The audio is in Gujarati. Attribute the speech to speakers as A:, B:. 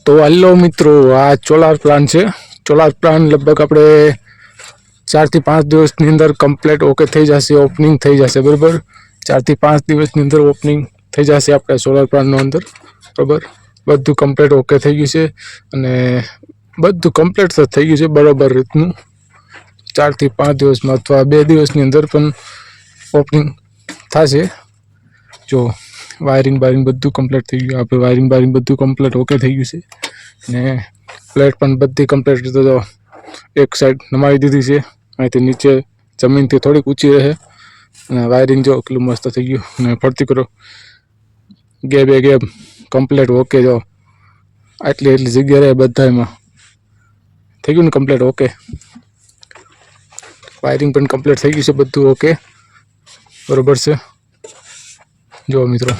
A: તો હલો મિત્રો, આ સોલાર પ્લાન્ટ છે. સોલાર પ્લાન્ટ લગભગ આપણે 4 થી 5 દિવસની અંદર કમ્પ્લીટ ઓકે થઈ જશે, ઓપનિંગ થઈ જશે. બરાબર, 4 થી 5 દિવસની અંદર ઓપનિંગ થઈ જશે આપણે સોલાર પ્લાન્ટનો અંદર. બરાબર, બધું કમ્પ્લીટ ઓકે થઈ ગયું છે અને બધું કમ્પ્લીટ થઈ ગયું છે બરાબર રીતનું. 4 થી 5 દિવસમાં અથવા 2 દિવસની અંદર પણ ઓપનિંગ થશે. જો વાયરિંગ બધું કમ્પ્લીટ થઈ ગયું. આપણે વાયરિંગ બધું કમ્પ્લીટ ઓકે થઈ ગયું છે ને પ્લેટ પણ બધી કમ્પ્લીટ રીતે તો એક સાઈડ નમાવી દીધી છે. અહીંથી નીચે જમીનથી થોડીક ઊંચી રહે અને વાયરિંગ જો કેટલું મસ્ત થઈ ગયું. અને ફરતી કરો ગેપ કમ્પ્લીટ ઓકે. જો આટલી જગ્યા રહે બધામાં થઈ ગયું ને કમ્પ્લીટ ઓકે. વાયરિંગ પણ કમ્પ્લીટ થઈ ગયું છે બધું ઓકે બરોબર છે. જો મિત્રો